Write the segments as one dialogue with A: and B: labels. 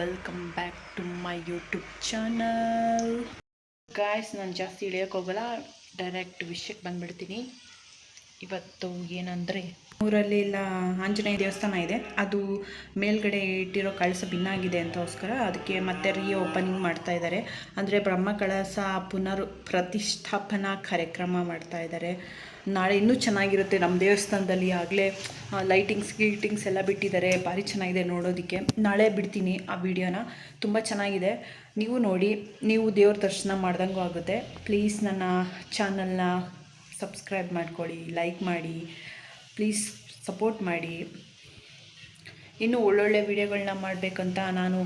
A: Welcome back to my YouTube channel. Guys, ನಾನು ಜಾಸ್ತಿ ಇಳಿಯೋಕ್ಕೆ ಹೋಗಲ್ಲ, ಡೈರೆಕ್ಟ್ ವಿಷಯಕ್ಕೆ ಬಂದುಬಿಡ್ತೀನಿ. ಇವತ್ತು ಏನಂದರೆ, ಊರಲ್ಲಿ ಇಲ್ಲ ಆಂಜನೇಯ ದೇವಸ್ಥಾನ ಇದೆ, ಅದು ಮೇಲ್ಗಡೆ ಇಟ್ಟಿರೋ ಕಳಸ ಭಿನ್ನಾಗಿದೆ ಅಂತೋಸ್ಕರ ಅದಕ್ಕೆ ಮತ್ತೆ ಓಪನಿಂಗ್ ಮಾಡ್ತಾ ಇದ್ದಾರೆ. ಅಂದರೆ ಬ್ರಹ್ಮ ಕಳಸ ಪುನರ್ ಪ್ರತಿಷ್ಠಾಪನಾ ಕಾರ್ಯಕ್ರಮ ಮಾಡ್ತಾ ಇದ್ದಾರೆ. ನಾಳೆ ಇನ್ನೂ ಚೆನ್ನಾಗಿರುತ್ತೆ ನಮ್ಮ ದೇವಸ್ಥಾನದಲ್ಲಿ. ಆಗಲೇ ಲೈಟಿಂಗ್ಸ್ ಎಲ್ಲ ಬಿಟ್ಟಿದ್ದಾರೆ, ಭಾರಿ ಚೆನ್ನಾಗಿದೆ ನೋಡೋದಕ್ಕೆ. ನಾಳೆ ಬಿಡ್ತೀನಿ ಆ ವಿಡಿಯೋನ, ತುಂಬ ಚೆನ್ನಾಗಿದೆ. ನೀವು ನೋಡಿ, ನೀವು ದೇವ್ರ ದರ್ಶನ ಮಾಡ್ದಂಗೂ ಆಗುತ್ತೆ. ಪ್ಲೀಸ್ ನನ್ನ ಚಾನಲ್ನ ಸಬ್ಸ್ಕ್ರೈಬ್ ಮಾಡ್ಕೊಳ್ಳಿ, ಲೈಕ್ ಮಾಡಿ, ಪ್ಲೀಸ್ ಸಪೋರ್ಟ್ ಮಾಡಿ. ಇನ್ನೂ ಒಳ್ಳೊಳ್ಳೆ ವಿಡಿಯೋಗಳನ್ನ ಮಾಡಬೇಕಂತ ನಾನು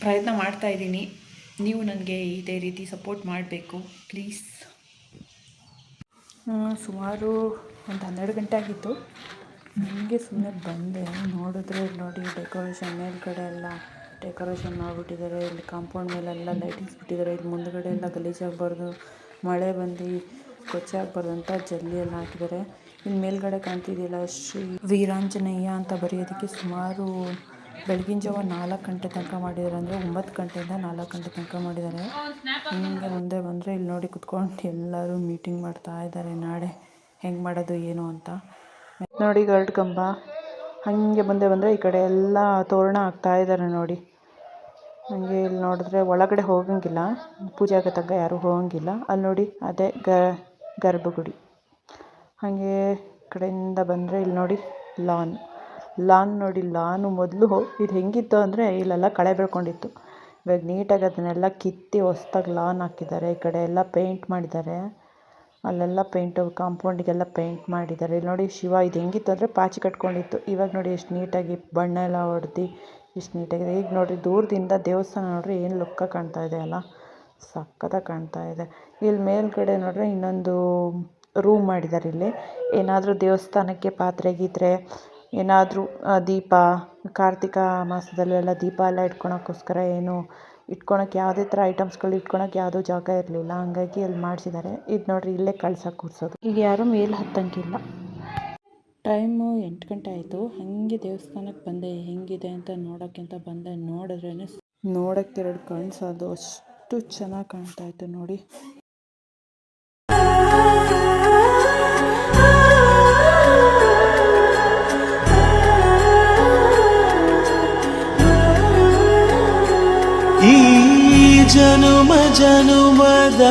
A: ಪ್ರಯತ್ನ ಮಾಡ್ತಾಯಿದ್ದೀನಿ. ನೀವು ನನಗೆ ಇದೇ ರೀತಿ ಸಪೋರ್ಟ್ ಮಾಡಬೇಕು ಪ್ಲೀಸ್. ಸುಮಾರು ಒಂದು 12 ಗಂಟೆ ಆಗಿತ್ತು. ನನಗೆ ಸುಮ್ಮನೆ ಬಂದೆ, ನೋಡಿದ್ರೆ ನೋಡಿ ಡೆಕೋರೇಷನ್ ಮೇಲ್ಗಡೆ ಎಲ್ಲ ಡೆಕೋರೇಷನ್ ಮಾಡಿಬಿಟ್ಟಿದ್ದಾರೆ. ಇಲ್ಲಿ ಕಾಂಪೌಂಡ್ ಮೇಲೆಲ್ಲ ಲೈಟಿಂಗ್ಸ್ ಬಿಟ್ಟಿದ್ದಾರೆ. ಇಲ್ಲಿ ಮುಂದುಗಡೆ ಎಲ್ಲ ಗಲೀಜಾಗಬಾರ್ದು, ಮಳೆ ಬಂದು ಕೊಚ್ಚೆ ಆಗಬಾರ್ದು ಅಂತ ಜಲ್ಲಿ ಎಲ್ಲ ಹಾಕಿದ್ದಾರೆ. ಇನ್ನು ಮೇಲ್ಗಡೆ ಕಾಣ್ತಿದೆಯಲ್ಲ ಶ್ರೀ ವೀರಾಂಜನೇಯ ಅಂತ ಬರೆಯೋದಕ್ಕೆ ಸುಮಾರು ಬೆಳಗಿನ ಜಾವ 4 ಗಂಟೆ ತನಕ ಮಾಡಿದ್ದಾರೆ. ಅಂದರೆ 9 ಗಂಟೆಯಿಂದ 4 ಗಂಟೆ ತನಕ ಮಾಡಿದ್ದಾರೆ. ಹಿಂಗೆ ಮುಂದೆ ಬಂದರೆ ಇಲ್ಲಿ ನೋಡಿ ಕುತ್ಕೊಂಡು ಎಲ್ಲರೂ ಮೀಟಿಂಗ್ ಮಾಡ್ತಾ ಇದ್ದಾರೆ, ನಾಳೆ ಹೆಂಗೆ ಮಾಡೋದು ಏನು ಅಂತ. ನೋಡಿ ಗರುಡ್ ಕಂಬ, ಹಾಗೆ ಮುಂದೆ ಬಂದರೆ ಈ ಕಡೆ ಎಲ್ಲ ತೋರಣ ಹಾಕ್ತಾ ಇದ್ದಾರೆ ನೋಡಿ. ಹಾಗೆ ಇಲ್ಲಿ ನೋಡಿದ್ರೆ ಒಳಗಡೆ ಹೋಗಂಗಿಲ್ಲ, ಪೂಜೆ ಆಗೋ ತನಕ ಯಾರೂ ಹೋಗಂಗಿಲ್ಲ. ಅಲ್ಲಿ ನೋಡಿ ಅದೇ ಗರ್ಭಗುಡಿ. ಹಾಗೆ ಕಡೆಯಿಂದ ಬಂದರೆ ಇಲ್ಲಿ ನೋಡಿ ಲಾನ್ ನೋಡಿ. ಲಾನು ಮೊದಲು ಇದು ಹೆಂಗಿತ್ತು ಅಂದರೆ ಇಲ್ಲೆಲ್ಲ ಕಳೆ ಬೆಳ್ಕೊಂಡಿತ್ತು. ಇವಾಗ ನೀಟಾಗಿ ಅದನ್ನೆಲ್ಲ ಕಿತ್ತಿ ಹೊಸ್ದಾಗಿ ಲಾನ್ ಹಾಕಿದ್ದಾರೆ. ಈ ಕಡೆ ಎಲ್ಲ ಪೇಂಟ್ ಮಾಡಿದ್ದಾರೆ, ಅಲ್ಲೆಲ್ಲ ಕಾಂಪೌಂಡಿಗೆಲ್ಲ ಪೇಂಟ್ ಮಾಡಿದ್ದಾರೆ. ಇಲ್ಲಿ ನೋಡಿ ಶಿವ, ಇದು ಹೆಂಗಿತ್ತು ಅಂದರೆ ಪಾಚಿ ಕಟ್ಕೊಂಡಿತ್ತು. ಇವಾಗ ನೋಡಿ ಎಷ್ಟು ನೀಟಾಗಿ ಬಣ್ಣ ಎಲ್ಲ ಹೊಡೆದು ಎಷ್ಟು ನೀಟಾಗಿದೆ. ಈಗ ನೋಡಿರಿ ದೂರದಿಂದ ದೇವಸ್ಥಾನ ನೋಡ್ರಿ ಏನು ಲುಕ್ಕ ಕಾಣ್ತಾ ಇದೆ ಅಲ್ಲ, ಸಕ್ಕತ್ತಾಗಿ ಕಾಣ್ತಾ ಇದೆ. ಇಲ್ಲಿ ಮೇಲ್ಗಡೆ ನೋಡ್ರೆ ಇನ್ನೊಂದು ರೂಮ್ ಮಾಡಿದ್ದಾರೆ. ಇಲ್ಲಿ ಏನಾದರೂ ದೇವಸ್ಥಾನಕ್ಕೆ ಪಾತ್ರೆ ಗೀತ್ರೆ ಏನಾದರೂ ದೀಪ, ಕಾರ್ತಿಕ ಮಾಸದಲ್ಲೆಲ್ಲ ದೀಪ ಎಲ್ಲ ಇಟ್ಕೊಳಕ್ಕೋಸ್ಕರ ಏನು ಇಟ್ಕೊಳಕ್ಕೆ ಯಾವುದೇ ಥರ ಐಟಮ್ಸ್ಗಳು ಇಟ್ಕೊಳಕ್ಕೆ ಯಾವುದೂ ಜಾಗ ಇರಲಿಲ್ಲ, ಹಂಗಾಗಿ ಅಲ್ಲಿ ಮಾಡಿಸಿದ್ದಾರೆ. ಇದು ನೋಡಿರಿ ಇಲ್ಲೇ ಕಳಸ ಕೂರಿಸೋದು. ಈಗ ಯಾರೂ ಮೇಲೆ ಹತ್ತಂಗಿಲ್ಲ. ಟೈಮು 8 ಗಂಟೆ ಆಯಿತು. ಹಾಗೆ ದೇವಸ್ಥಾನಕ್ಕೆ ಬಂದೆ, ಹೆಂಗಿದೆ ಅಂತ ನೋಡೋಕ್ಕೆ ಅಂತ ಬಂದೆ. ನೋಡಿದ್ರೇ ನೋಡೋಕ್ಕೆ 2 ಕಣ್ಸೋದು, ಅಷ್ಟು ಚೆನ್ನಾಗಿ ಕಾಣ್ತಾ ಇತ್ತು ನೋಡಿ.
B: ಈ ಜನುಮದ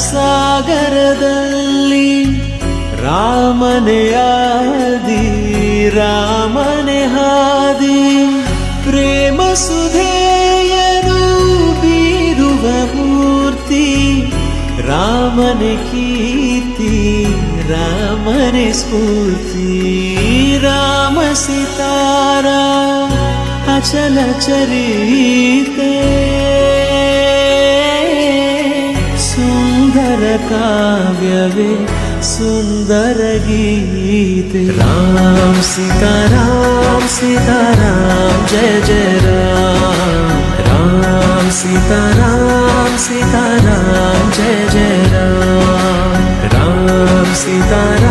B: ಸಾಗರದಲ್ಲಿ ರಾಮನೇ ಆದಿ, ರಾಮನೇ ಹಾದಿ, ಪ್ರೇಮ ಸುಧೆಯನು ಬೀರುವ ಮೂರ್ತಿ, ರಾಮನೇ ಕೀರ್ತಿ, ರಾಮನೇ ಸ್ಫೂರ್ತಿ. ರಾಮ ಸಿತಾರ ಅಚಲ ಚರಿತೆ, ಸುಂದರ ಕಾವ್ಯವೇ ಸುಂದರ ಗೀತೆ. ರಾಮ್ ಸೀತಾರಾಮ್ ಸೀತಾರಾಮ್ ಜಯ ಜಯ ರಾಮ್, ರಾಮ್ ಸೀತಾರಾಮ್ ಸೀತಾರಾಮ್ ಜಯ ಜಯ ರಾಮ್, ರಾಮ್ ಸೀತಾರಾಮ್.